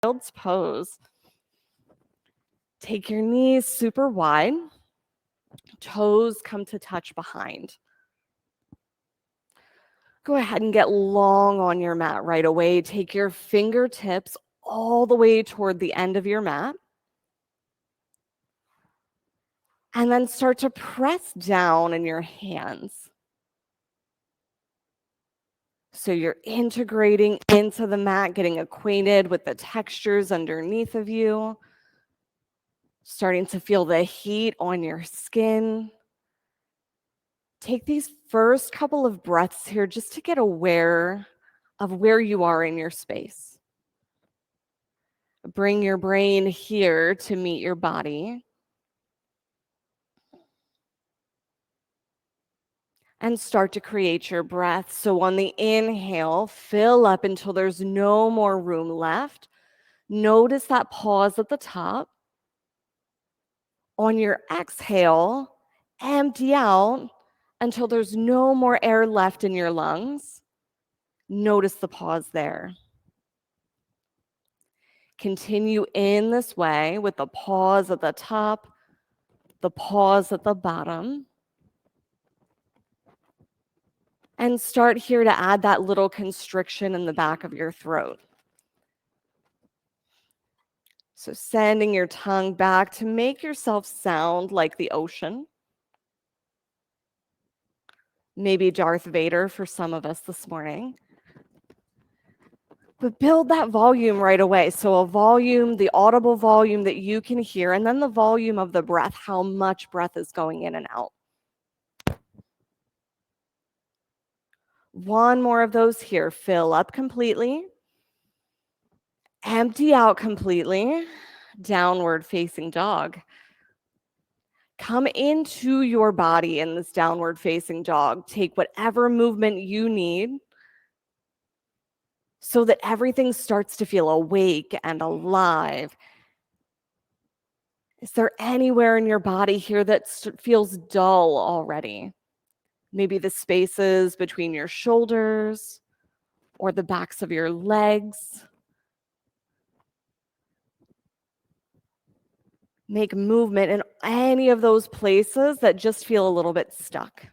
child's pose. Take your knees super wide. Toes come to touch behind. Go ahead and get long on your mat right away. Take your fingertips all the way toward the end of your mat. And then start to press down in your hands. So you're integrating into the mat, getting acquainted with the textures underneath of you, starting to feel the heat on your skin. Take these first couple of breaths here just to get aware of where you are in your space. Bring your brain here to meet your body. And start to create your breath. So on the inhale, fill up until there's no more room left. Notice that pause at the top. On your exhale, empty out until there's no more air left in your lungs. Notice the pause there. Continue in this way with the pause at the top, the pause at the bottom. And start here to add that little constriction in the back of your throat. So sending your tongue back to make yourself sound like the ocean. Maybe Darth Vader for some of us this morning. But build that volume right away. So a volume, the audible volume that you can hear, and then the volume of the breath, how much breath is going in and out. One more of those here. Fill up completely. Empty out completely. Downward facing dog. Come into your body in this downward facing dog. Take whatever movement you need so that everything starts to feel awake and alive. Is there anywhere in your body here that feels dull already? Maybe the spaces between your shoulders or the backs of your legs. Make movement in any of those places that just feel a little bit stuck.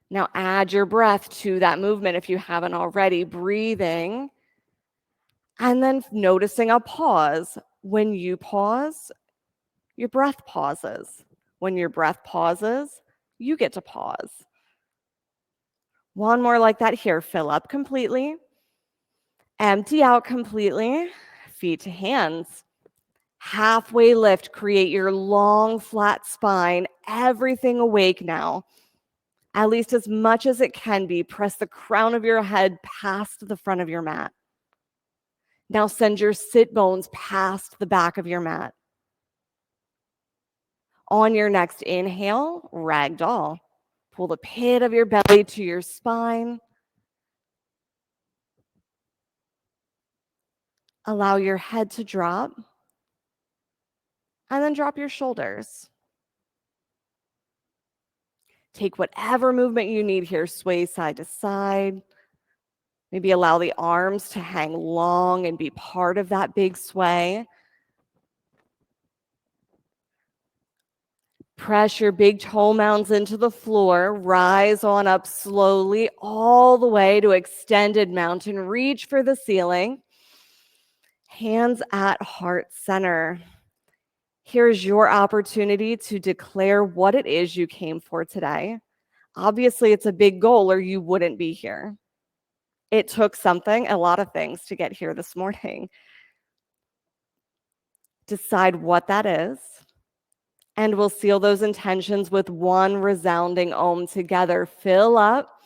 Now add your breath to that movement if you haven't already, breathing, and then noticing a pause. When you pause, your breath pauses. When your breath pauses, you get to pause. One more like that here. Fill up completely. Empty out completely. Feet to hands. Halfway lift. Create your long, flat spine. Everything awake now. At least as much as it can be. Press the crown of your head past the front of your mat. Now send your sit bones past the back of your mat. On your next inhale, ragdoll. Pull the pit of your belly to your spine. Allow your head to drop. And then drop your shoulders. Take whatever movement you need here. Sway side to side. Maybe allow the arms to hang long and be part of that big sway. Press your big toe mounds into the floor. Rise on up slowly all the way to extended mountain. Reach for the ceiling. Hands at heart center. Here's your opportunity to declare what it is you came for today. Obviously, it's a big goal or you wouldn't be here. It took something, a lot of things, to get here this morning. Decide what that is. And we'll seal those intentions with one resounding Om together. Fill up.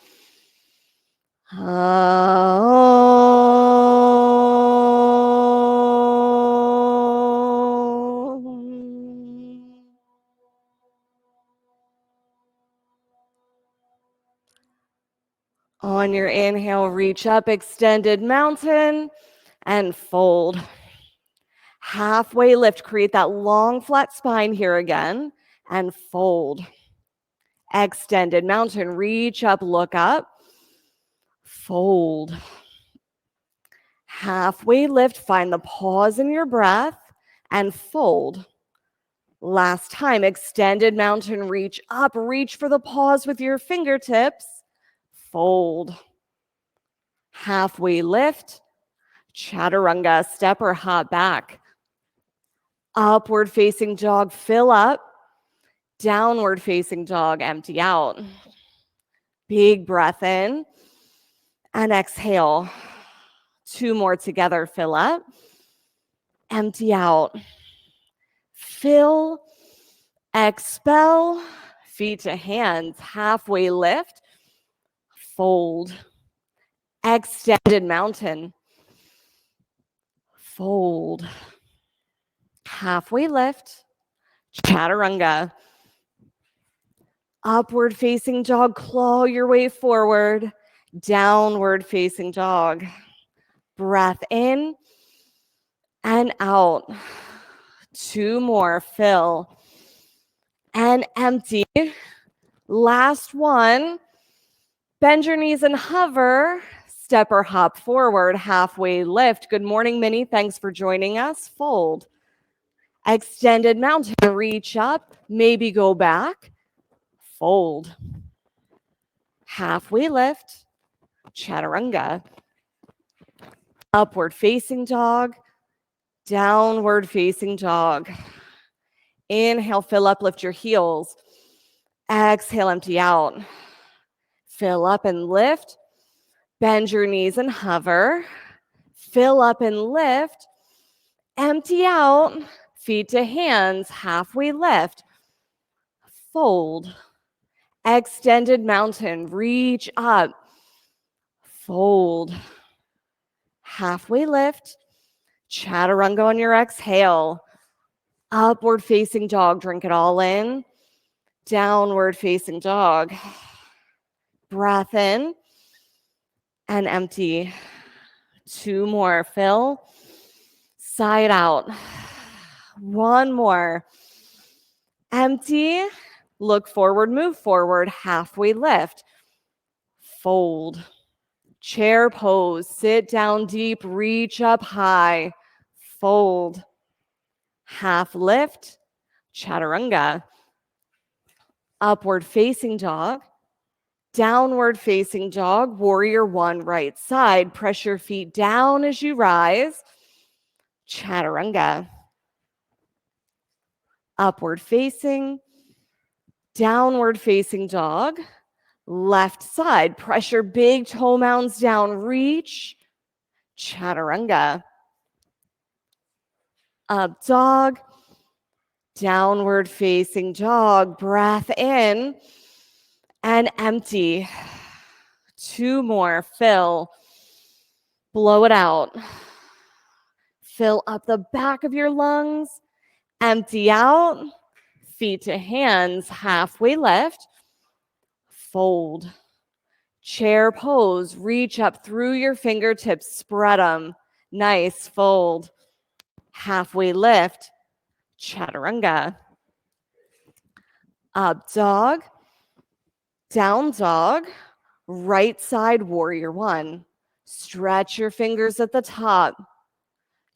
On your inhale, reach up, extended mountain, and fold. Halfway lift, create that long, flat spine here again, and fold. Extended mountain, reach up, look up, fold. Halfway lift, find the pause in your breath and fold. Last time, extended mountain reach up, reach for the pause with your fingertips, fold. Halfway lift, chaturanga, step or hop back. Upward facing dog, fill up. Downward facing dog, empty out. Big breath in and exhale. 2 more together, fill up. Empty out. Fill, expel, feet to hands, halfway lift, fold. Extended mountain, fold. Halfway lift, chaturanga. Upward facing dog, claw your way forward. Downward facing dog. Breath in and out. 2 more, fill and empty. Last one. Bend your knees and hover. Step or hop forward, halfway lift. Good morning, Minnie. Thanks for joining us. Fold. Extended mountain, reach up, maybe go back. Fold. Halfway lift, chaturanga. Upward facing dog, downward facing dog. Inhale, fill up, lift your heels. Exhale, empty out. Fill up and lift. Bend your knees and hover. Fill up and lift. Empty out. Feet to hands, halfway lift. Fold. Extended mountain, reach up. Fold. Halfway lift. Chaturanga on your exhale. Upward facing dog, drink it all in. Downward facing dog. Breath in and empty. 2 more, fill. Side out. 1 more. Empty. Look forward, move forward, halfway lift. Fold. Chair pose, sit down deep, reach up high. Fold. Half lift, chaturanga. Upward facing dog. Downward facing dog, warrior 1, right side. Press your feet down as you rise. Chaturanga. Upward facing. Downward facing dog. Left side. Press your big toe mounds down. Reach. Chaturanga. Up dog. Downward facing dog. Breath in and empty. 2 more. Fill. Blow it out. Fill up the back of your lungs. Empty out. Feet to hands, halfway lift. Fold. Chair pose, reach up through your fingertips, spread them. Nice, fold. Halfway lift, chaturanga. Up dog, down dog, right side warrior 1. Stretch your fingers at the top,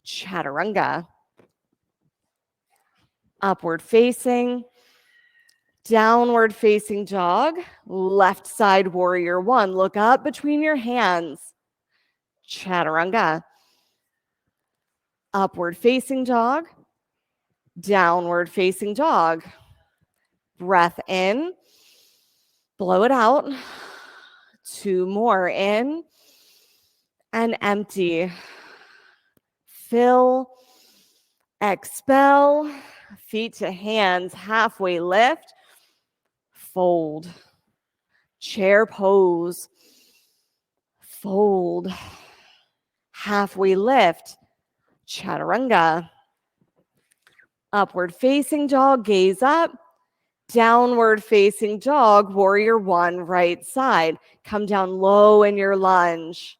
chaturanga. Upward facing, downward facing dog, left side warrior 1. Look up between your hands. Chaturanga. Upward facing dog, downward facing dog. Breath in, blow it out. 2 more, in and empty. Fill, expel, feet to hands, halfway lift. Fold. Chair pose. Fold. Halfway lift. Chaturanga. Upward facing dog, gaze up. Downward facing dog, warrior 1, right side. Come down low in your lunge.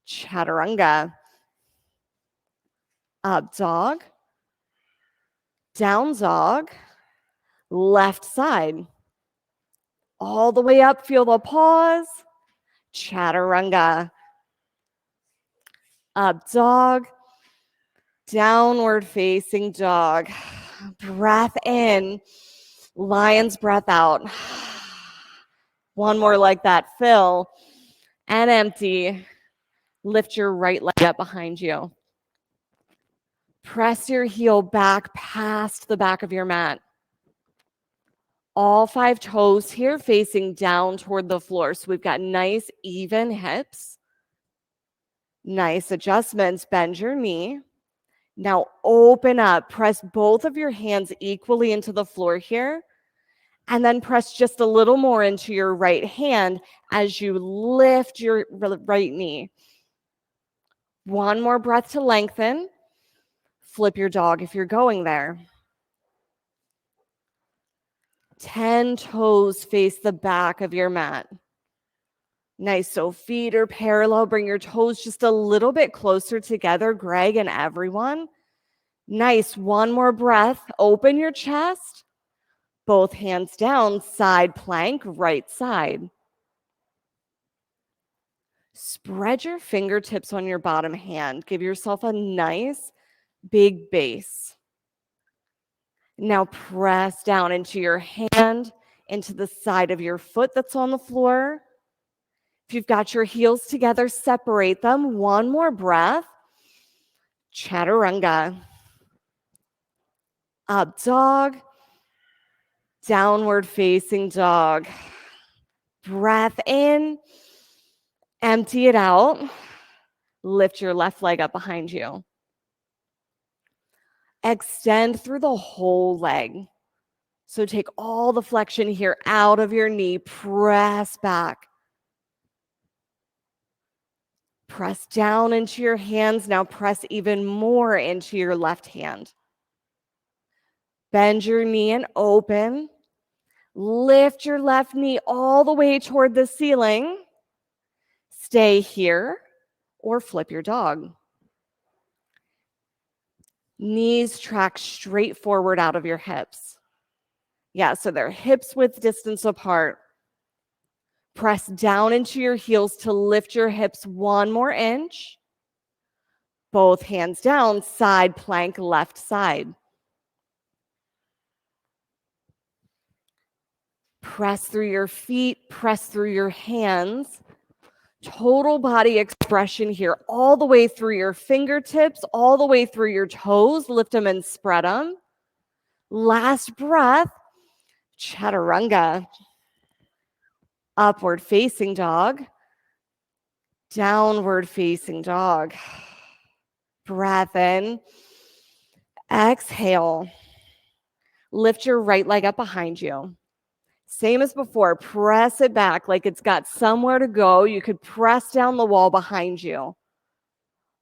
Chaturanga. Up dog. Down dog. Left side. All the way up, feel the pause. Chaturanga. Up dog, downward facing dog. Breath in, lion's breath out. One more like that, fill and empty. Lift your right leg up behind you. Press your heel back past the back of your mat. All 5 toes here facing down toward the floor. So we've got nice, even hips. Nice adjustments. Bend your knee. Now open up. Press both of your hands equally into the floor here. And then press just a little more into your right hand as you lift your right knee. One more breath to lengthen. Flip your dog if you're going there. 10 toes face the back of your mat. Nice. So feet are parallel. Bring your toes just a little bit closer together, Greg and everyone. Nice. One more breath. Open your chest. Both hands down, side plank, right side. Spread your fingertips on your bottom hand. Give yourself a nice big base. Now press down into your hand, into the side of your foot that's on the floor. If you've got your heels together, separate them. One more breath. Chaturanga. Up dog. Downward facing dog. Breath in. Empty it out. Lift your left leg up behind you. Extend through the whole leg. So take all the flexion here out of your knee. Press back. Press down into your hands. Now press even more into your left hand. Bend your knee and open. Lift your left knee all the way toward the ceiling. Stay here or flip your dog. Knees track straight forward out of your hips. Yeah, so they're hips width distance apart. Press down into your heels to lift your hips one more inch. Both hands down, side plank, left side. Press through your feet, press through your hands. Total body expression here, all the way through your fingertips, all the way through your toes. Lift them and spread them. Last breath, chaturanga. Upward facing dog. Downward facing dog. Breath in. Exhale. Lift your right leg up behind you. Same as before, press it back like it's got somewhere to go. You could press down the wall behind you.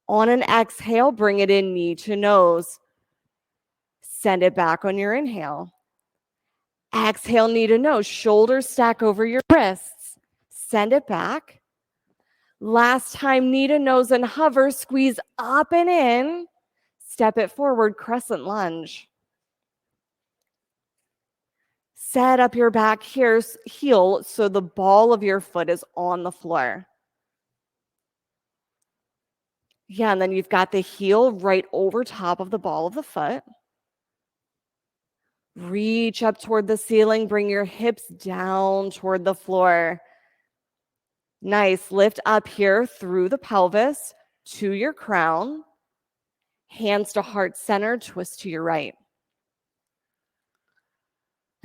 On an exhale, bring it in knee to nose. Send it back on your inhale. Exhale, knee to nose. Shoulders stack over your wrists. Send it back. Last time, knee to nose and hover. Squeeze up and in. Step it forward, crescent lunge. Set up your back here, heel, so the ball of your foot is on the floor. Yeah, and then you've got the heel right over top of the ball of the foot. Reach up toward the ceiling. Bring your hips down toward the floor. Nice. Lift up here through the pelvis to your crown. Hands to heart center. Twist to your right.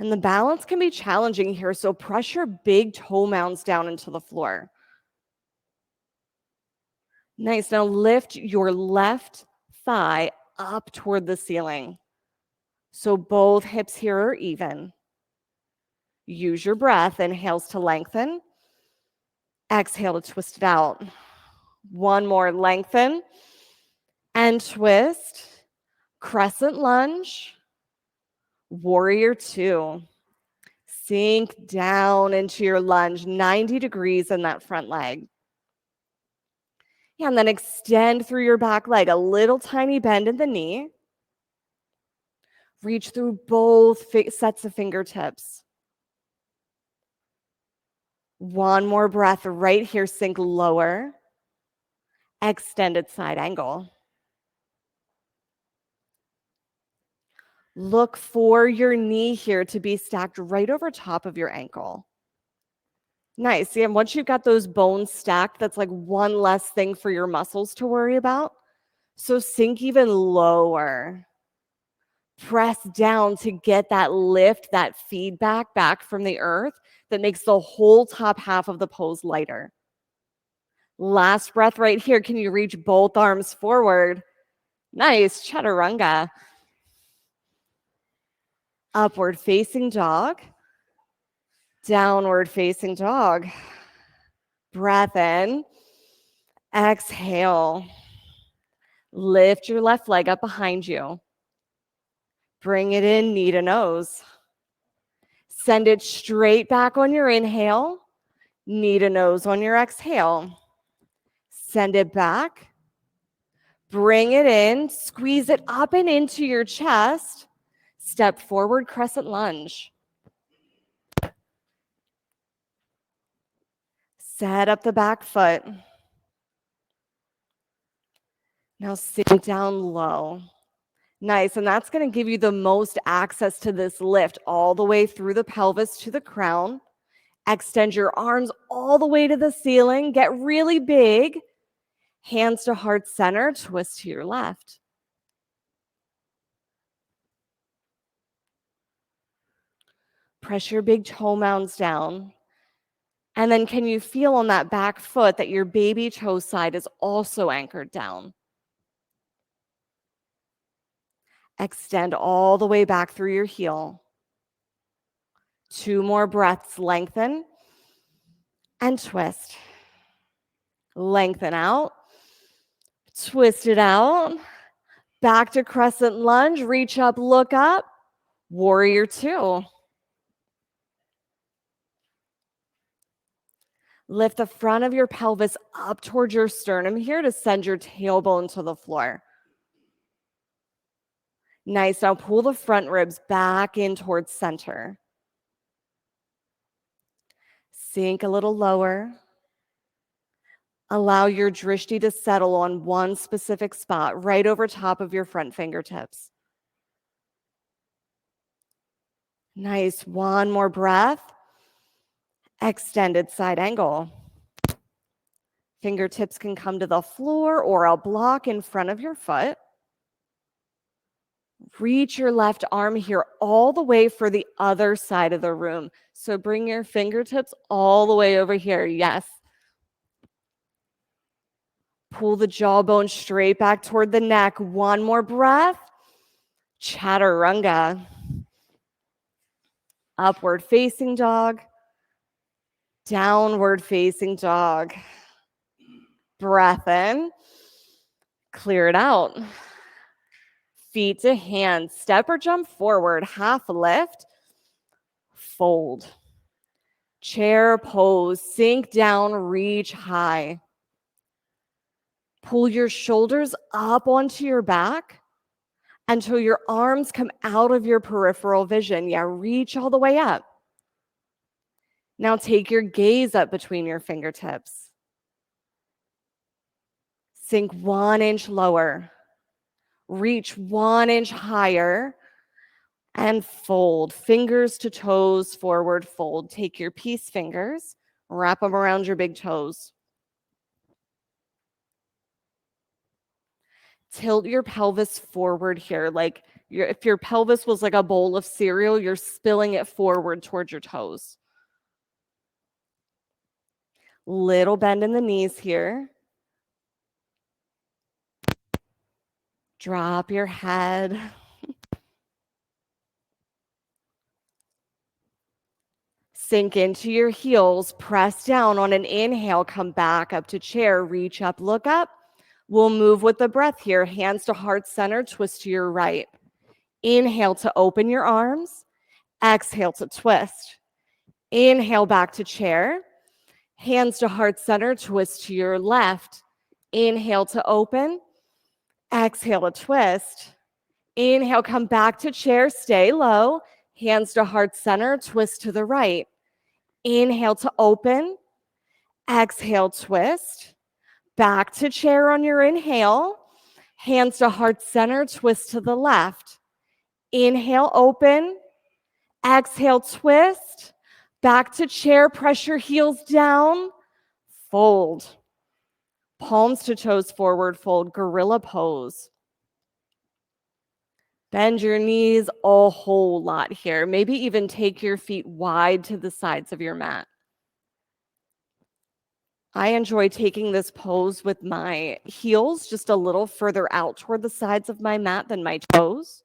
And the balance can be challenging here, so press your big toe mounds down into the floor. Nice. Now lift your left thigh up toward the ceiling. So both hips here are even. Use your breath. Inhales to lengthen. Exhale to twist it out. One more, lengthen and twist. Crescent lunge. Warrior two. Sink down into your lunge, 90 degrees in that front leg. Yeah, and then extend through your back leg, a little tiny bend in the knee. Reach through both sets of fingertips. One more breath right here, sink lower. extended side angle. Look for your knee here to be stacked right over top of your ankle. Nice. And once you've got those bones stacked, that's like one less thing for your muscles to worry about. So sink even lower. Press down to get that lift, that feedback back from the earth that makes the whole top half of the pose lighter. Last breath right here. Can you reach both arms forward? Nice. Chaturanga. Upward facing dog. Downward facing dog. Breath in. Exhale. Lift your left leg up behind you. Bring it in, knee to nose. Send it straight back on your inhale. Knee to nose on your exhale. Send it back. Bring it in. Squeeze it up and into your chest. Step forward, crescent lunge. Set up the back foot. Now sink down low. Nice, and that's going to give you the most access to this lift all the way through the pelvis to the crown. Extend your arms all the way to the ceiling. Get really big. Hands to heart center, twist to your left. Press your big toe mounds down. And then can you feel on that back foot that your baby toe side is also anchored down? Extend all the way back through your heel. 2 more breaths. Lengthen and twist. Lengthen out. Twist it out. Back to crescent lunge. Reach up, look up. Warrior 2. Lift the front of your pelvis up towards your sternum here to send your tailbone to the floor. Nice. Now pull the front ribs back in towards center. Sink a little lower. Allow your drishti to settle on one specific spot right over top of your front fingertips. Nice. One more breath. Extended side angle. Fingertips can come to the floor or a block in front of your foot. Reach your left arm here all the way for the other side of the room. So bring your fingertips all the way over here. Yes. Pull the jawbone straight back toward the neck. One more breath. Chaturanga. Upward facing dog. Downward facing dog. Breath in. Clear it out. Feet to hands. Step or jump forward. Half lift. Fold. Chair pose. Sink down. Reach high. Pull your shoulders up onto your back until your arms come out of your peripheral vision. Yeah, reach all the way up. Now take your gaze up between your fingertips. Sink 1 inch lower. Reach 1 inch higher and fold. Fingers to toes, forward fold. Take your peace fingers, wrap them around your big toes. Tilt your pelvis forward here. Like if your pelvis was like a bowl of cereal, you're spilling it forward towards your toes. Little bend in the knees here. Drop your head. Sink into your heels. Press down on an inhale. Come back up to chair. Reach up, look up. We'll move with the breath here. Hands to heart center. Twist to your right. Inhale to open your arms. Exhale to twist. Inhale back to chair. Hands to heart center. Twist to your left. Inhale to open. Exhale to twist. Inhale, come back to chair. Stay low. Hands to heart center. Twist to the right. Inhale to open. Exhale, twist. Back to chair on your inhale. Hands to heart center, twist to the left. Inhale, open. Exhale, twist. Back to chair, press your heels down. Fold. Palms to toes forward, fold, gorilla pose. Bend your knees a whole lot here. Maybe even take your feet wide to the sides of your mat. I enjoy taking this pose with my heels just a little further out toward the sides of my mat than my toes.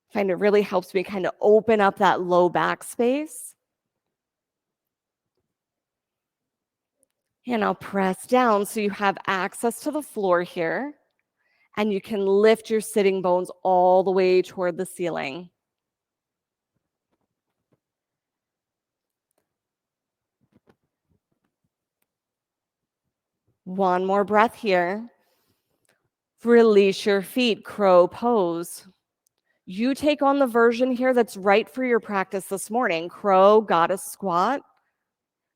I find it really helps me kind of open up that low back space. And I'll press down so you have access to the floor here. And you can lift your sitting bones all the way toward the ceiling. One more breath here. Release your feet, crow pose. You take on the version here that's right for your practice this morning. Crow, goddess squat.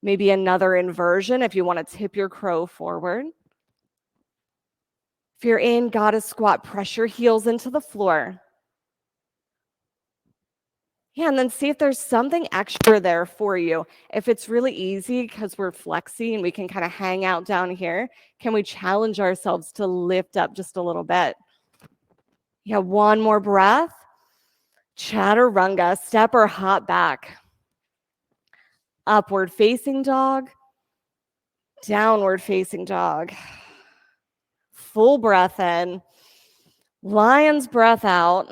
Maybe another inversion if you want to tip your crow forward. If you're in goddess squat, press your heels into the floor. Yeah, and then see if there's something extra there for you. If it's really easy because we're flexy and we can kind of hang out down here, can we challenge ourselves to lift up just a little bit? Yeah, one more breath. Chaturanga, step or hop back. Upward facing dog. Downward facing dog. Full breath in. Lion's breath out.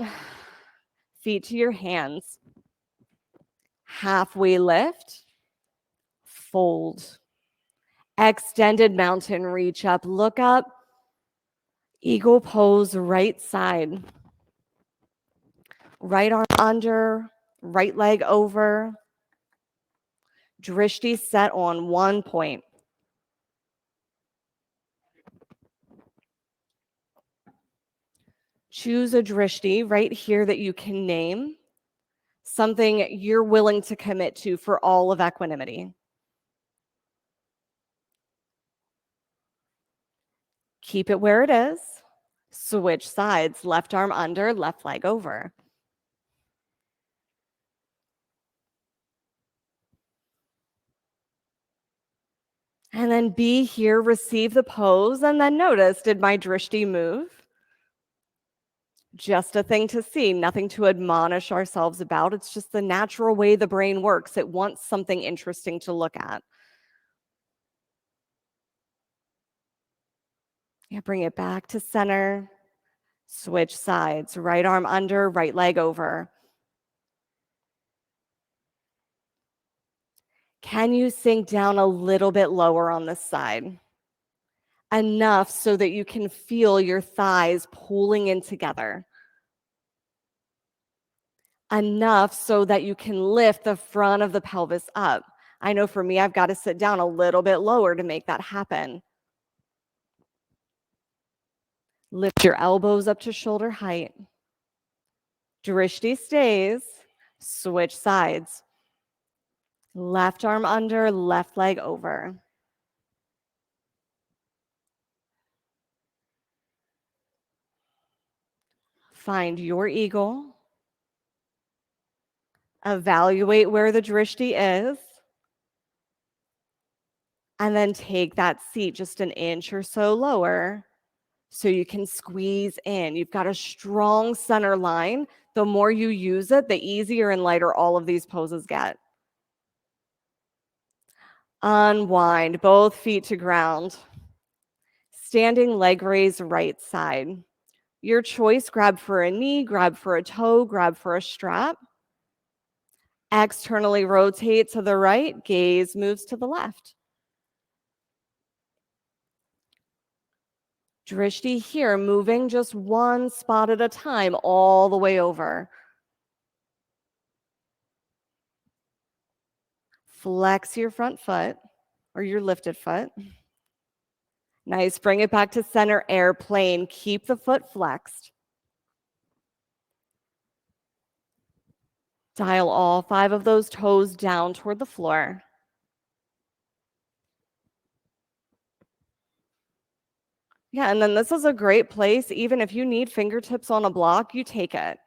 Feet to your hands. Halfway lift. Fold. Extended mountain reach up. Look up. Eagle pose, right side. Right arm under. Right leg over. Drishti set on one point. Choose a drishti right here that you can name, something you're willing to commit to for all of equanimity. Keep it where it is. Switch sides, left arm under, left leg over. And then be here, receive the pose, and then notice, did my drishti move? Just a thing to see, nothing to admonish ourselves about. It's just the natural way the brain works. It wants something interesting to look at. Yeah, bring it back to center. Switch sides, right arm under, right leg over. Can you sink down a little bit lower on this side? Enough so that you can feel your thighs pulling in together. Enough so that you can lift the front of the pelvis up. I know for me, I've got to sit down a little bit lower to make that happen. Lift your elbows up to shoulder height. Drishti stays. Switch sides. Left arm under, left leg over. Find your eagle. Evaluate where the drishti is. And then take that seat just an inch or so lower so you can squeeze in. You've got a strong center line. The more you use it, the easier and lighter all of these poses get. Unwind, both feet to ground. Standing leg raise right side. Your choice, grab for a knee, grab for a toe, grab for a strap. Externally rotate to the right, gaze moves to the left. Drishti here, moving just one spot at a time, all the way over. Flex your front foot or your lifted foot. Nice, bring it back to center, airplane. Keep the foot flexed. Dial all 5 of those toes down toward the floor. Yeah, and then this is a great place. Even if you need fingertips on a block, you take it.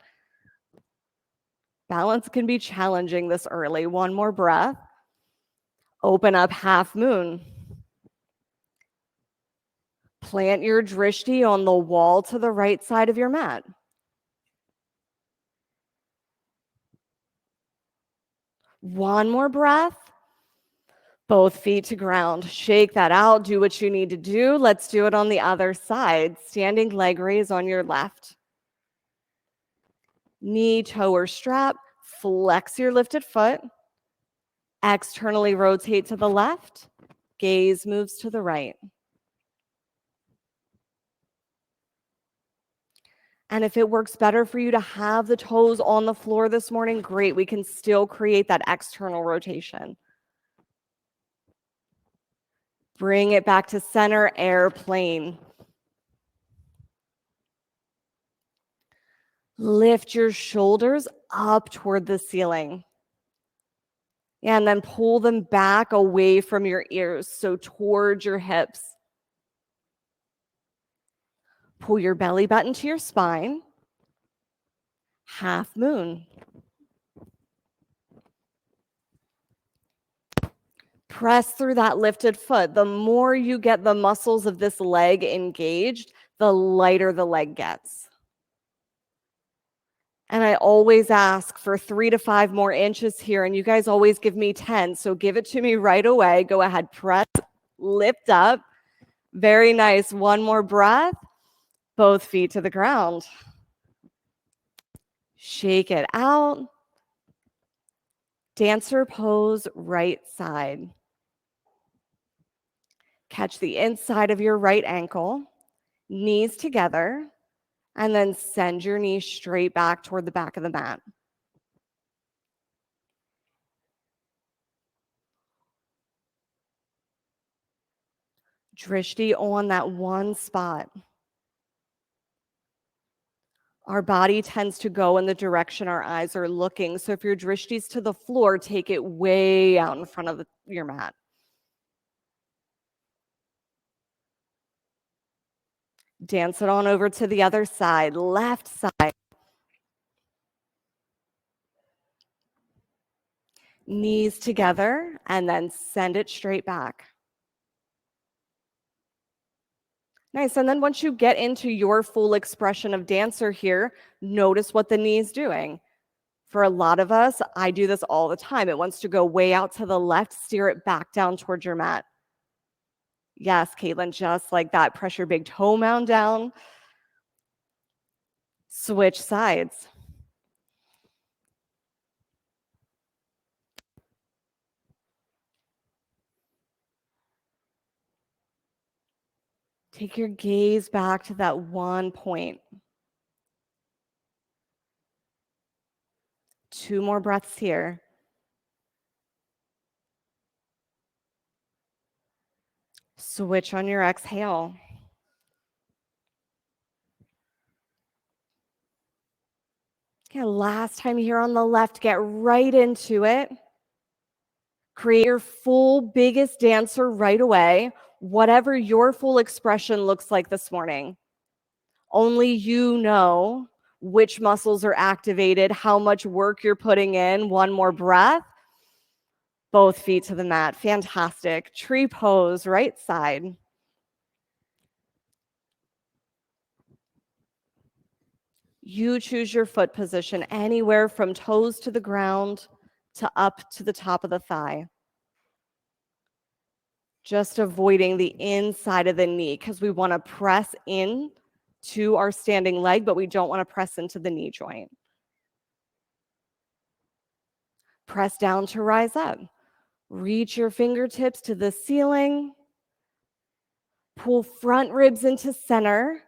Balance can be challenging this early. One more breath. Open up half moon. Plant your drishti on the wall to the right side of your mat. One more breath. Both feet to ground. Shake that out. Do what you need to do. Let's do it on the other side. Standing leg raise on your left. Knee, toe, or strap. Flex your lifted foot. Externally rotate to the left. Gaze moves to the right. And if it works better for you to have the toes on the floor this morning, great. We can still create that external rotation. Bring it back to center, airplane. Lift your shoulders up toward the ceiling. And then pull them back away from your ears, so towards your hips. Pull your belly button to your spine. Half moon. Press through that lifted foot. The more you get the muscles of this leg engaged, the lighter the leg gets. And I always ask for 3 to 5 more inches here, and you guys always give me 10. So give it to me right away. Go ahead, press, lift up. Very nice. One more breath. Both feet to the ground. Shake it out. Dancer pose, right side. Catch the inside of your right ankle, knees together, and then send your knees straight back toward the back of the mat. Drishti on that one spot. Our body tends to go in the direction our eyes are looking. So if your drishti's to the floor, take it way out in front of your mat. Dance it on over to the other side, left side. Knees together, and then send it straight back. Nice. And then once you get into your full expression of dancer here, notice what the knee's doing. For a lot of us, I do this all the time. It wants to go way out to the left, steer it back down towards your mat. Yes, Caitlin, just like that. Press your big toe mound down. Switch sides. Take your gaze back to that one point. 2 more breaths here. Switch on your exhale. Okay, last time here on the left, get right into it. Create your full biggest dancer right away, whatever your full expression looks like this morning. Only you know which muscles are activated, how much work you're putting in. One more breath. Both feet to the mat. Fantastic. Tree pose, right side. You choose your foot position anywhere from toes to the ground to up to the top of the thigh. Just avoiding the inside of the knee because we want to press in to our standing leg, but we don't want to press into the knee joint. Press down to rise up. Reach your fingertips to the ceiling. Pull front ribs into center.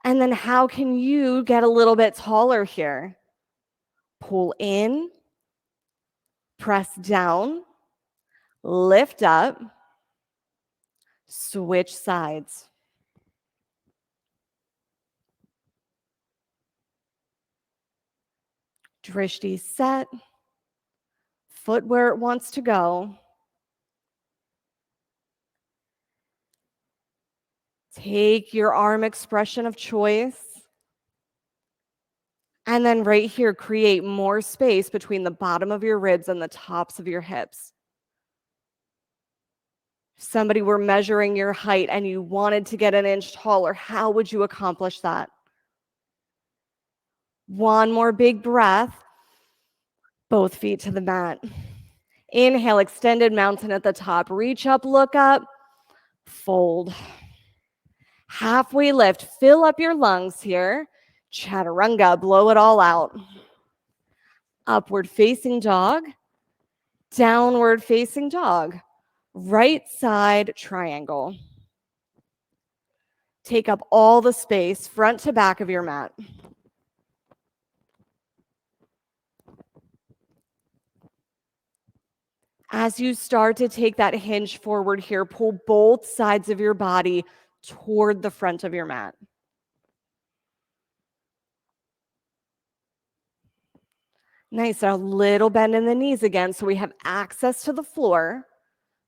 And then how can you get a little bit taller here? Pull in, press down, lift up, switch sides. Drishti set, foot where it wants to go. Take your arm expression of choice. And then right here, create more space between the bottom of your ribs and the tops of your hips. If somebody were measuring your height and you wanted to get an inch taller, how would you accomplish that? One more big breath, both feet to the mat. Inhale, extended mountain at the top. Reach up, look up, fold. Halfway lift, fill up your lungs here. Chaturanga, blow it all out. Upward facing dog, downward facing dog. Right side triangle. Take up all the space, front to back of your mat. As you start to take that hinge forward here, pull both sides of your body toward the front of your mat. Nice, a little bend in the knees again so we have access to the floor.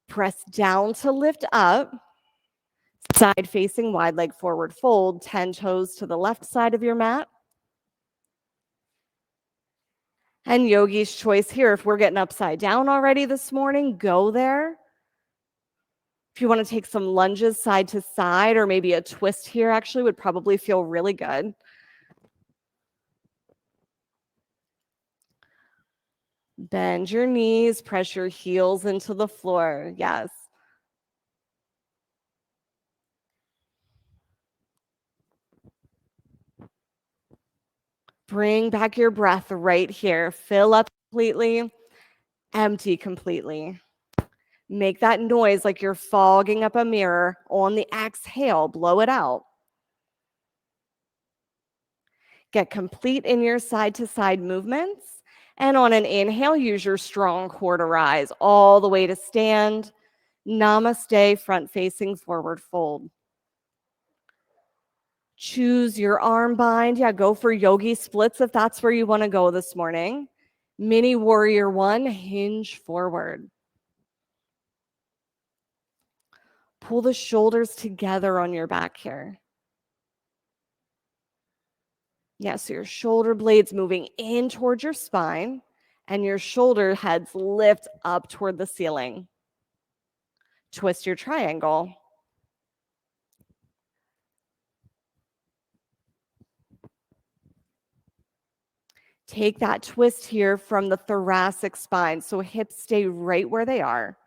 Press down to lift up. Side facing wide leg forward fold, 10 toes to the left side of your mat. And yogi's choice here, if we're getting upside down already this morning, go there. If you want to take some lunges side to side or maybe a twist here, actually would probably feel really good. Bend your knees, press your heels into the floor. Yes. Bring back your breath right here. Fill up completely, empty completely. Make that noise like you're fogging up a mirror. On the exhale, blow it out. Get complete in your side to side movements. And on an inhale, use your strong core to rise all the way to stand. Namaste, front facing forward fold. Choose your arm bind. Yeah, go for yogi splits if that's where you want to go this morning. Mini warrior one, hinge forward. Pull the shoulders together on your back here. Yeah, so your shoulder blades moving in towards your spine and your shoulder heads lift up toward the ceiling. Twist your triangle. Take that twist here from the thoracic spine so hips stay right where they are.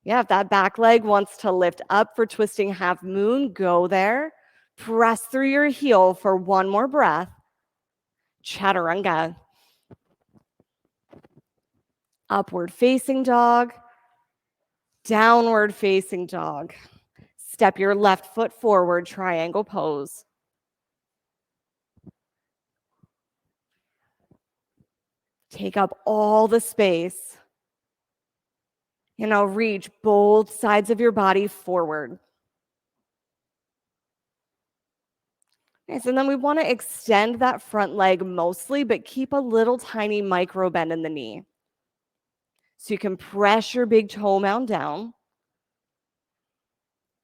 Yeah, if that back leg wants to lift up for twisting half moon, go there. Press through your heel for one more breath. Chaturanga. Upward facing dog. Downward facing dog. Step your left foot forward, triangle pose. Take up all the space. And now reach both sides of your body forward. Nice. And then we want to extend that front leg mostly, but keep a little tiny micro bend in the knee. So you can press your big toe mound down.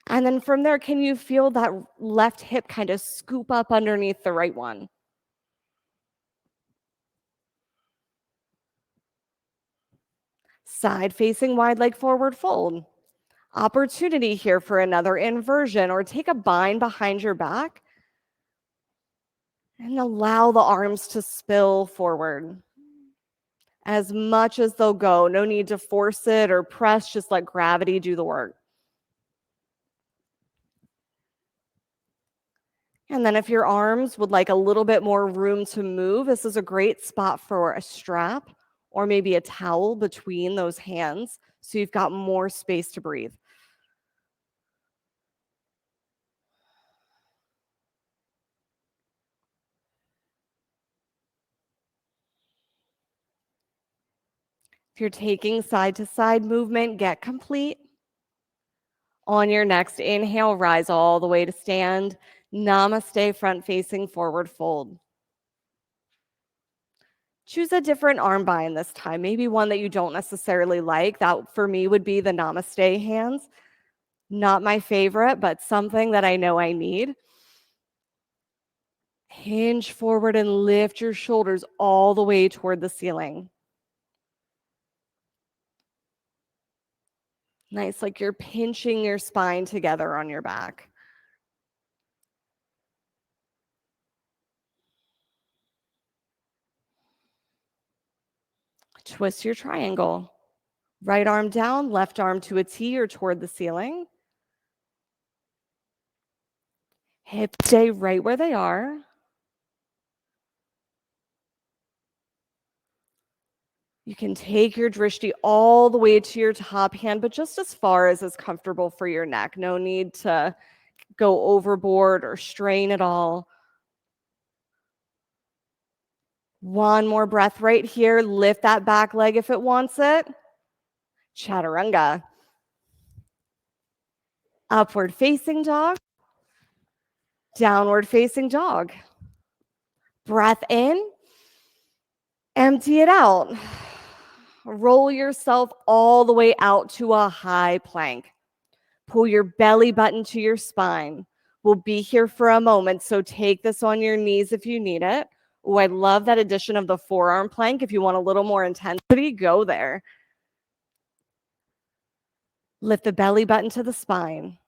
And then from there, can you feel that left hip kind of scoop up underneath the right one? Side facing wide leg forward fold. Opportunity here for another inversion, or take a bind behind your back and allow the arms to spill forward as much as they'll go. No need to force it or press, just let gravity do the work. And then if your arms would like a little bit more room to move, this is a great spot for a strap or maybe a towel between those hands so you've got more space to breathe. If you're taking side to side movement, get complete. On your next inhale, rise all the way to stand. Namaste, front facing forward fold. Choose a different arm bind this time, maybe one that you don't necessarily like. That for me would be the Namaste hands. Not my favorite, but something that I know I need. Hinge forward and lift your shoulders all the way toward the ceiling. Nice, like you're pinching your spine together on your back. Twist your triangle. Right arm down, left arm to a T or toward the ceiling. Hips stay right where they are. You can take your drishti all the way to your top hand, but just as far as is comfortable for your neck. No need to go overboard or strain at all. One more breath right here. Lift that back leg if it wants it. Chaturanga. Upward facing dog. Downward facing dog. Breath in. Empty it out. Roll yourself all the way out to a high plank. Pull your belly button to your spine. We'll be here for a moment, so take this on your knees if you need it. Oh, I love that addition of the forearm plank. If you want a little more intensity, go there. Lift the belly button to the spine.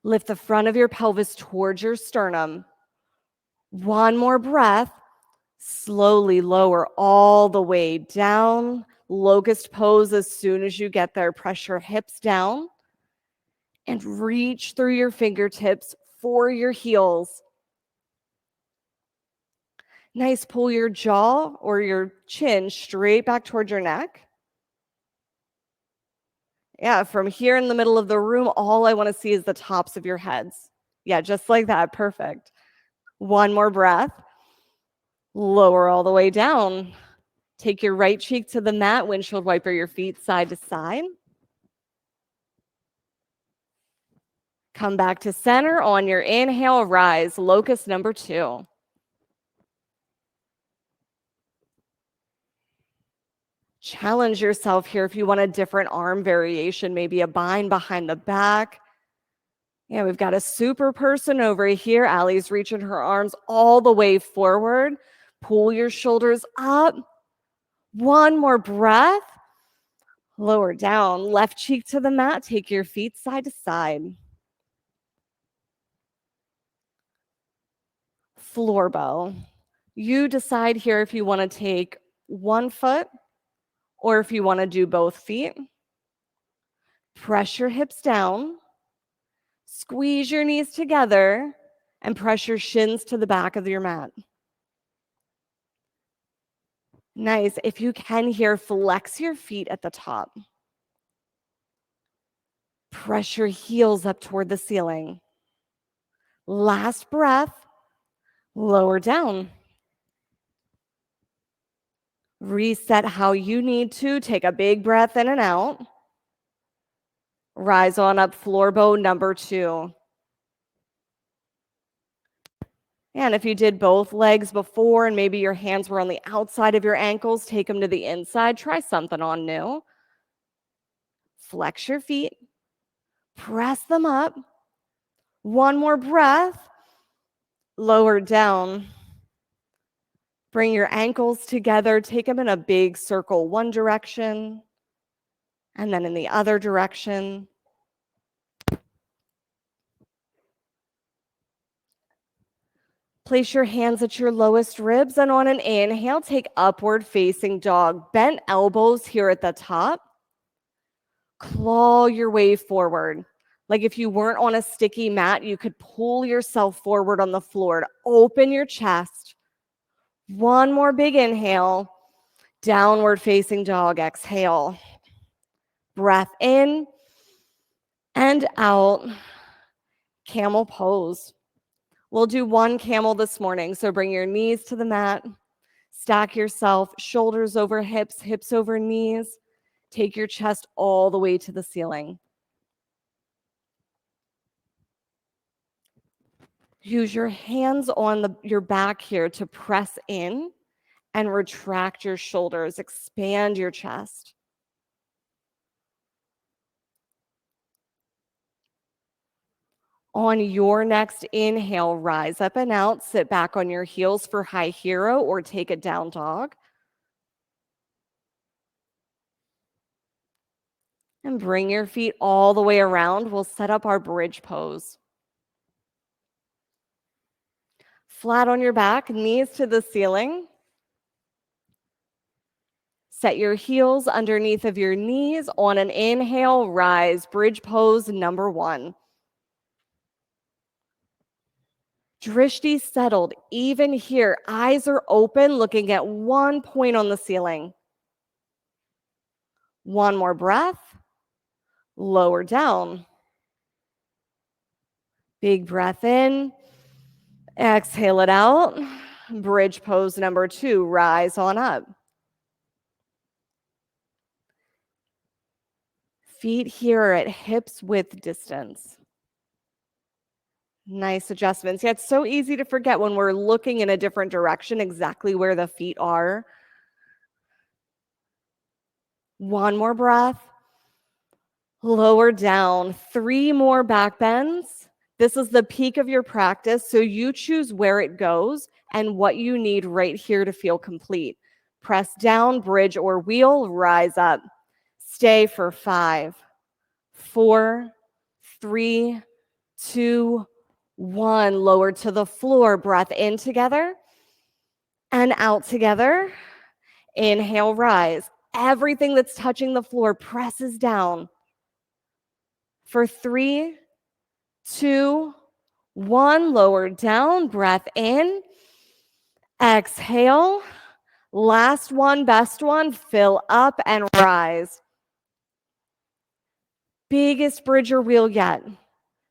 Lift the front of your pelvis towards your sternum. One more breath. Slowly lower all the way down. Locust pose as soon as you get there. Press your hips down and reach through your fingertips for your heels. Nice. Pull your jaw or your chin straight back towards your neck. Yeah, from here in the middle of the room, all I want to see is the tops of your heads. Yeah, just like that. Perfect. One more breath. Lower all the way down. Take your right cheek to the mat, windshield wiper your feet side to side. Come back to center on your inhale, rise, locust number 2. Challenge yourself here if you want a different arm variation, maybe a bind behind the back. Yeah, we've got a super person over here. Allie's reaching her arms all the way forward. Pull your shoulders up. One more breath. Lower down, left cheek to the mat. Take your feet side to side. Floor bow. You decide here if you want to take one foot or if you want to do both feet. Press your hips down. Squeeze your knees together and press your shins to the back of your mat. Nice. If you can here, flex your feet at the top. Press your heels up toward the ceiling. Last breath. Lower down. Reset how you need to. Take a big breath in and out. Rise on up, floor bow number 2. And if you did both legs before and maybe your hands were on the outside of your ankles, take them to the inside. Try something on new. Flex your feet. Press them up. One more breath. Lower down. Bring your ankles together. Take them in a big circle, one direction, and then in the other direction. Place your hands at your lowest ribs, and on an inhale, take upward facing dog. Bent elbows here at the top. Claw your way forward. Like if you weren't on a sticky mat, you could pull yourself forward on the floor to open your chest. One more big inhale. Downward facing dog. Exhale. Breath in and out. Camel pose. We'll do one camel this morning. So bring your knees to the mat. Stack yourself, shoulders over hips, hips over knees. Take your chest all the way to the ceiling. Use your hands on your back here to press in and retract your shoulders. Expand your chest. On your next inhale, rise up and out, sit back on your heels for high hero or take a down dog. And bring your feet all the way around. We'll set up our bridge pose. Flat on your back, knees to the ceiling. Set your heels underneath of your knees. On an inhale, rise, bridge pose number 1. Drishti settled, even here. Eyes are open, looking at one point on the ceiling. One more breath. Lower down. Big breath in. Exhale it out. Bridge pose number 2. Rise on up. Feet here are at hips width distance. Nice adjustments. Yeah, it's so easy to forget when we're looking in a different direction exactly where the feet are. One more breath. Lower down. 3 more back bends. This is the peak of your practice, so you choose where it goes and what you need right here to feel complete. Press down, bridge or wheel, rise up. Stay for 5, 4, 3, 2, 1. Lower to the floor. Breath in together and out together. Inhale, rise. Everything that's touching the floor presses down. For 3, 2, 1. Lower down. Breath in. Exhale. Last one, best one. Fill up and rise. Biggest bridge or wheel yet.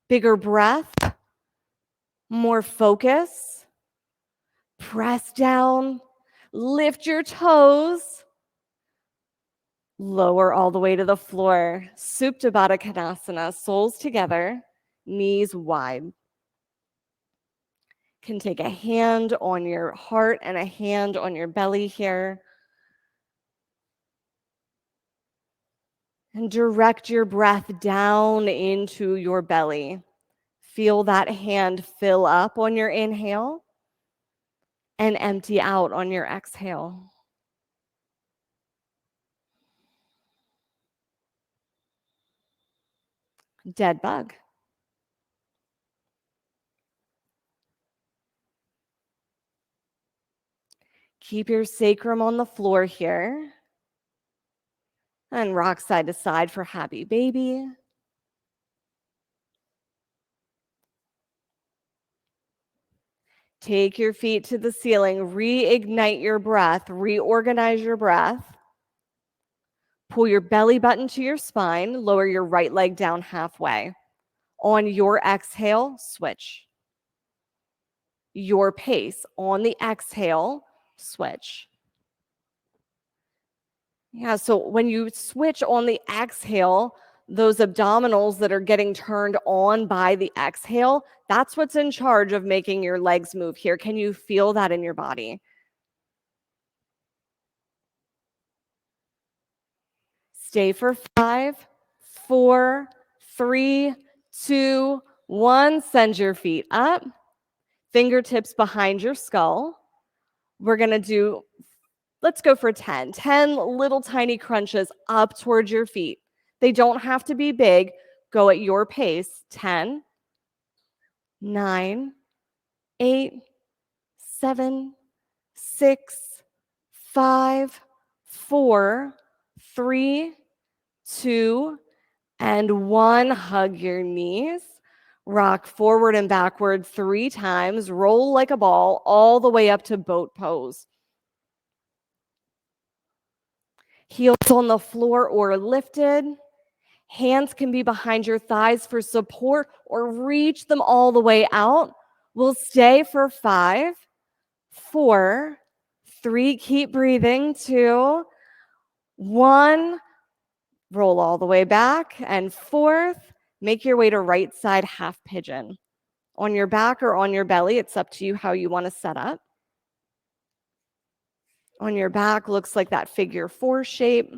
Bigger breath. More focus. Press down. Lift your toes. Lower all the way to the floor. Supta Baddha Konasana. Soles together. Knees wide. Can take a hand on your heart and a hand on your belly here. And direct your breath down into your belly. Feel that hand fill up on your inhale and empty out on your exhale. Dead bug. Keep your sacrum on the floor here. And rock side to side for happy baby. Take your feet to the ceiling. Reignite your breath. Reorganize your breath. Pull your belly button to your spine. Lower your right leg down halfway. On your exhale, switch. Your pace. On the exhale, switch. Yeah, so when you switch on the exhale, those abdominals that are getting turned on by the exhale, that's what's in charge of making your legs move here. Can you feel that in your body? Stay for 5, 4, 3, 2, 1. Send your feet up. Fingertips behind your skull. We're going to do, let's go for 10. 10 little tiny crunches up towards your feet. They don't have to be big. Go at your pace. 10, 9, 8, 7, 6, 5, 4, 3, 2, and 1. Hug your knees. Rock forward and backward 3 times. Roll like a ball all the way up to boat pose. Heels on the floor or lifted. Hands can be behind your thighs for support or reach them all the way out. We'll stay for 5, 4, 3. Keep breathing. 2, 1. Roll all the way back. And 4th, make your way to right side half pigeon. On your back or on your belly, it's up to you how you want to set up. On your back looks like that figure 4 shape.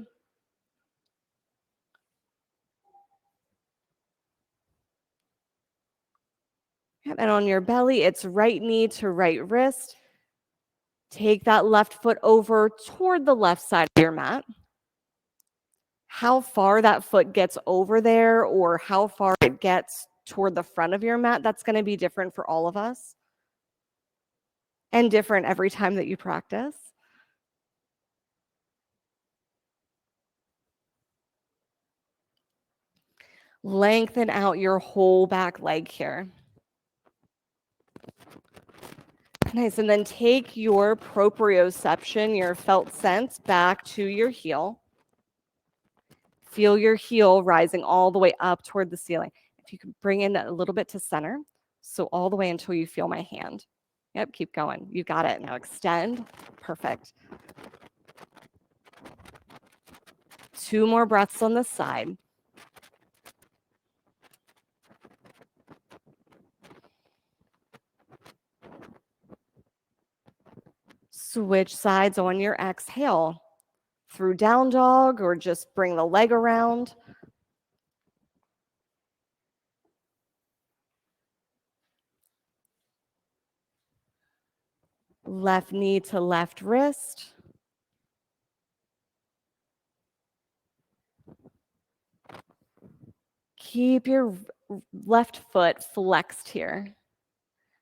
And on your belly, it's right knee to right wrist. Take that left foot over toward the left side of your mat. How far that foot gets over there or how far it gets toward the front of your mat, that's going to be different for all of us and different every time that you practice. Lengthen out your whole back leg here. Nice, and then take your proprioception, your felt sense, back to your heel. Feel your heel rising all the way up toward the ceiling. If you can bring in a little bit to center, so all the way until you feel my hand. Yep, keep going. You got it. Now extend. Perfect. 2 more breaths on this side. Switch sides on your exhale. Through down dog or just bring the leg around. Left knee to left wrist. Keep your left foot flexed here.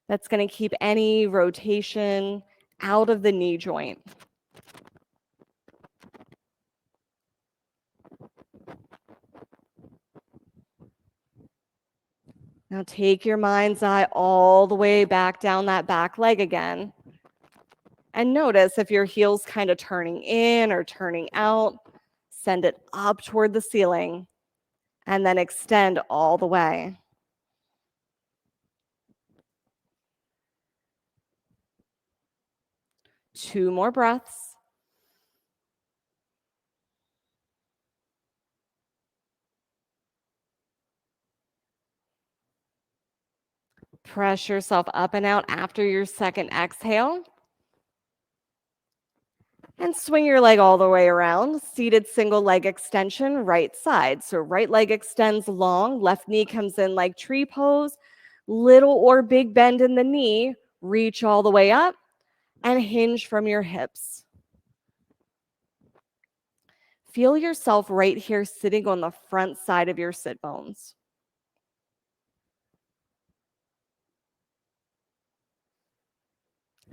That's going to keep any rotation out of the knee joint. Now take your mind's eye all the way back down that back leg again. And notice if your heel's kind of turning in or turning out, send it up toward the ceiling and then extend all the way. Two more breaths. Press yourself up and out after your second exhale. And swing your leg all the way around. Seated single leg extension, right side. So right leg extends long, left knee comes in like tree pose. Little or big bend in the knee. Reach all the way up and hinge from your hips. Feel yourself right here sitting on the front side of your sit bones.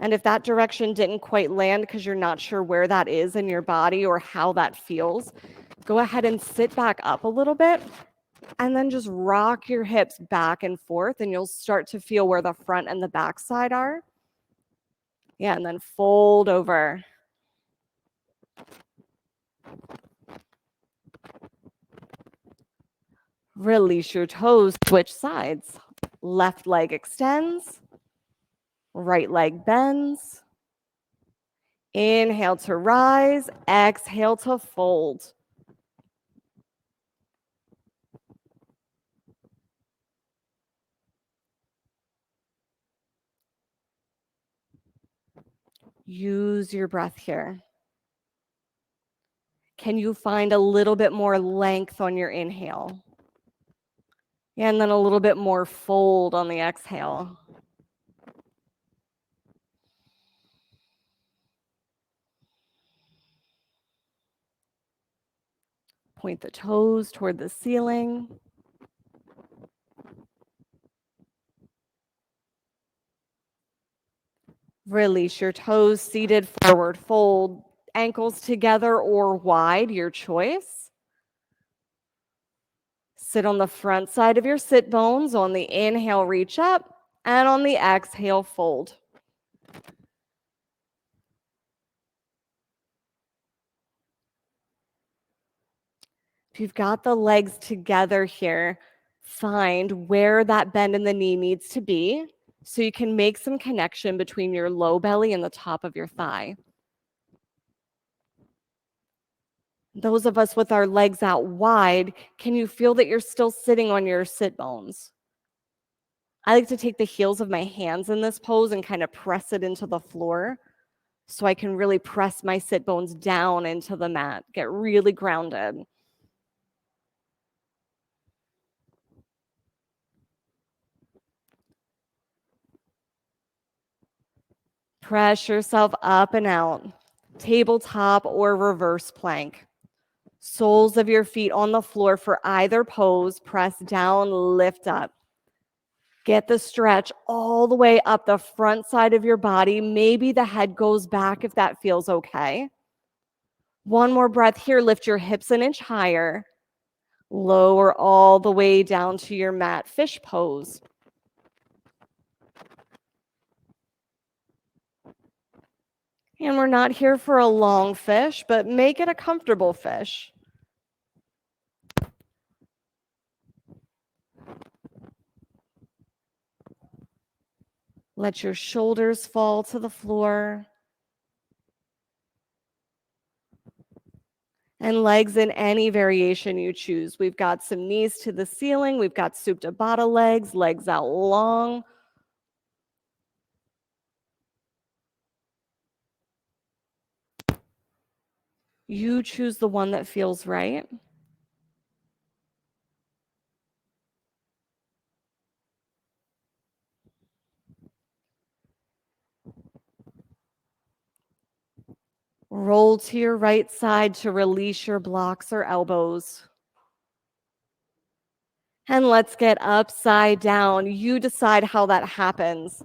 And if that direction didn't quite land because you're not sure where that is in your body or how that feels, go ahead and sit back up a little bit and then just rock your hips back and forth and you'll start to feel where the front and the back side are. Yeah, and then fold over. Release your toes, switch sides. Left leg extends, right leg bends. Inhale to rise, exhale to fold. Use your breath here. Can you find a little bit more length on your inhale? And then a little bit more fold on the exhale. Point the toes toward the ceiling. Release your toes, seated forward fold, ankles together or wide, your choice. Sit on the front side of your sit bones. On the inhale, reach up, and on the exhale, fold. If you've got the legs together here, find where that bend in the knee needs to be so you can make some connection between your low belly and the top of your thigh. Those of us with our legs out wide, can you feel that you're still sitting on your sit bones? I like to take the heels of my hands in this pose and kind of press it into the floor so I can really press my sit bones down into the mat, get really grounded. Press yourself up and out. Tabletop or reverse plank. Soles of your feet on the floor for either pose. Press down, lift up. Get the stretch all the way up the front side of your body. Maybe the head goes back if that feels okay. One more breath here. Lift your hips an inch higher. Lower all the way down to your mat fish pose. And we're not here for a long fish, but make it a comfortable fish. Let your shoulders fall to the floor. And legs in any variation you choose. We've got some knees to the ceiling. We've got Supta Baddha legs, legs out long. You choose the one that feels right. Roll to your right side to release your blocks or elbows. And let's get upside down. You decide how that happens.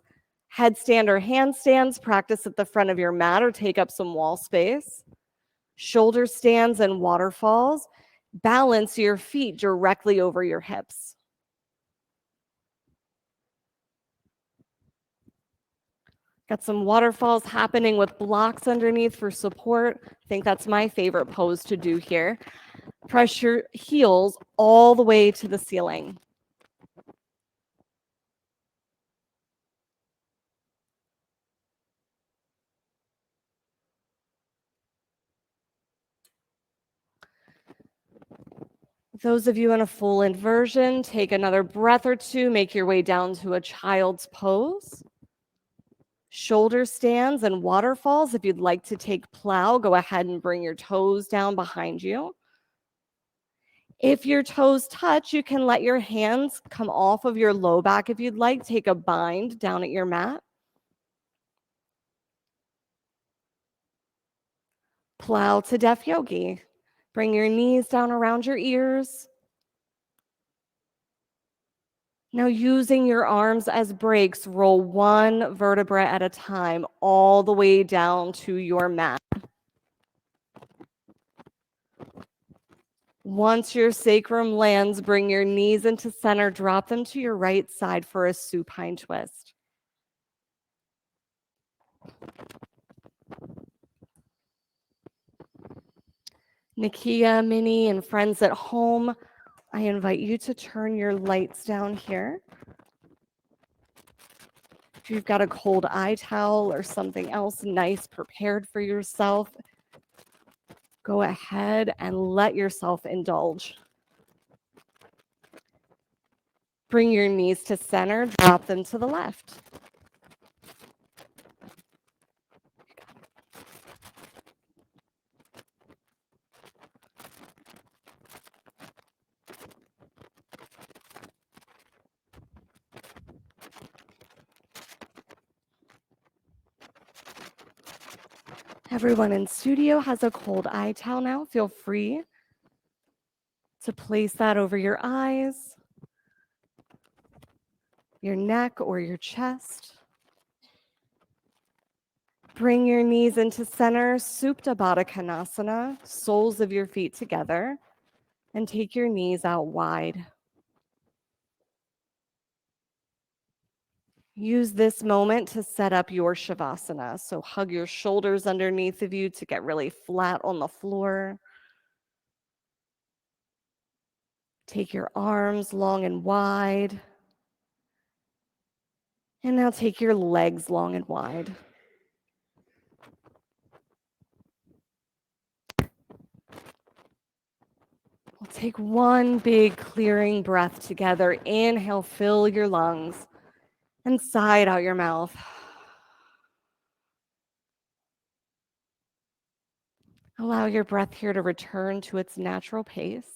Headstand or handstands, practice at the front of your mat or take up some wall space. Shoulder stands and waterfalls. Balance your feet directly over your hips. Got some waterfalls happening with blocks underneath for support. I think that's my favorite pose to do here. Press your heels all the way to the ceiling. Those of you in a full inversion, take another breath or two, make your way down to a child's pose. Shoulder stands and waterfalls. If you'd like to take plow, go ahead and bring your toes down behind you. If your toes touch, you can let your hands come off of your low back if you'd like. Take a bind down at your mat. Plow to Deaf Yogi. Bring your knees down around your ears. Now, using your arms as brakes, roll one vertebra at a time all the way down to your mat. Once your sacrum lands, bring your knees into center, drop them to your right side for a supine twist. Nakia, Minnie, and friends at home, I invite you to turn your lights down here. If you've got a cold eye towel or something else nice prepared for yourself, go ahead and let yourself indulge. Bring your knees to center, drop them to the left. Everyone in studio has a cold eye towel now. Feel free to place that over your eyes, your neck, or your chest. Bring your knees into center, Supta Baddha Konasana, soles of your feet together, and take your knees out wide. Use this moment to set up your Shavasana. So hug your shoulders underneath of you to get really flat on the floor. Take your arms long and wide. And now take your legs long and wide. We'll take one big clearing breath together. Inhale, fill your lungs, and sigh it out your mouth. Allow your breath here to return to its natural pace.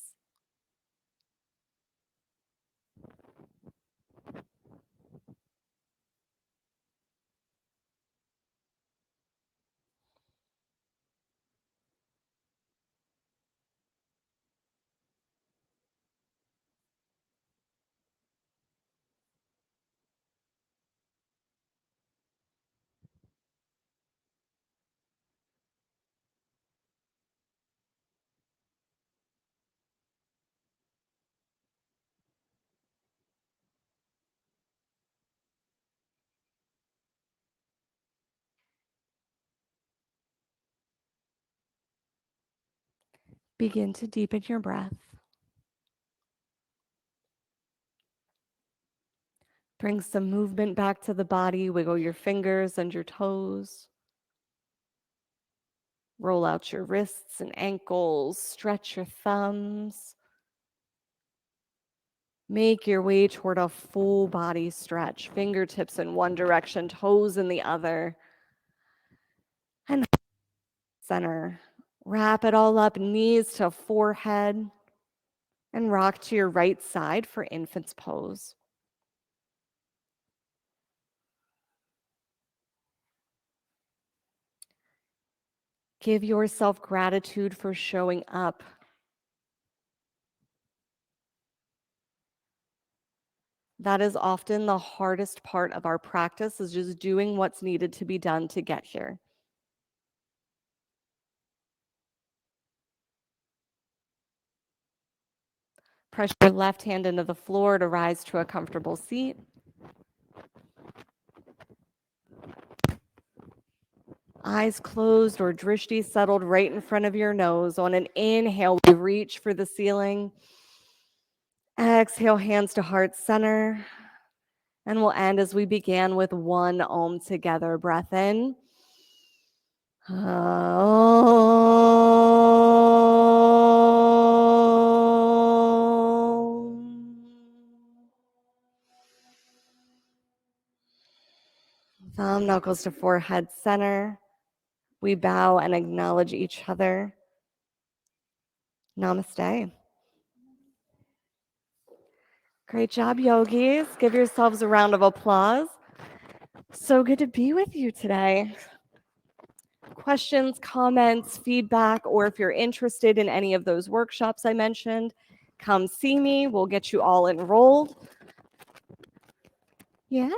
Begin to deepen your breath. Bring some movement back to the body. Wiggle your fingers and your toes. Roll out your wrists and ankles. Stretch your thumbs. Make your way toward a full body stretch. Fingertips in one direction, toes in the other. And center. Wrap it all up, knees to forehead. And rock to your right side for infant's pose. Give yourself gratitude for showing up. That is often the hardest part of our practice, is just doing what's needed to be done to get here. Press your left hand into the floor to rise to a comfortable seat. Eyes closed or drishti settled right in front of your nose. On an inhale, we reach for the ceiling. Exhale, hands to heart center. And we'll end as we began with one Om together. Breath in. Thumb knuckles to forehead center. We bow and acknowledge each other. Namaste. Great job, yogis. Give yourselves a round of applause. So good to be with you today. Questions, comments, feedback, or if you're interested in any of those workshops I mentioned, come see me. We'll get you all enrolled. Yes.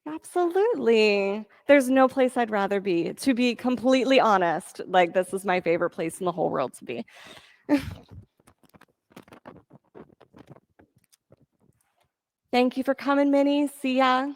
Absolutely. There's no place I'd rather be. To be completely honest, like, this is my favorite place in the whole world to be. Thank you for coming, Minnie. See ya.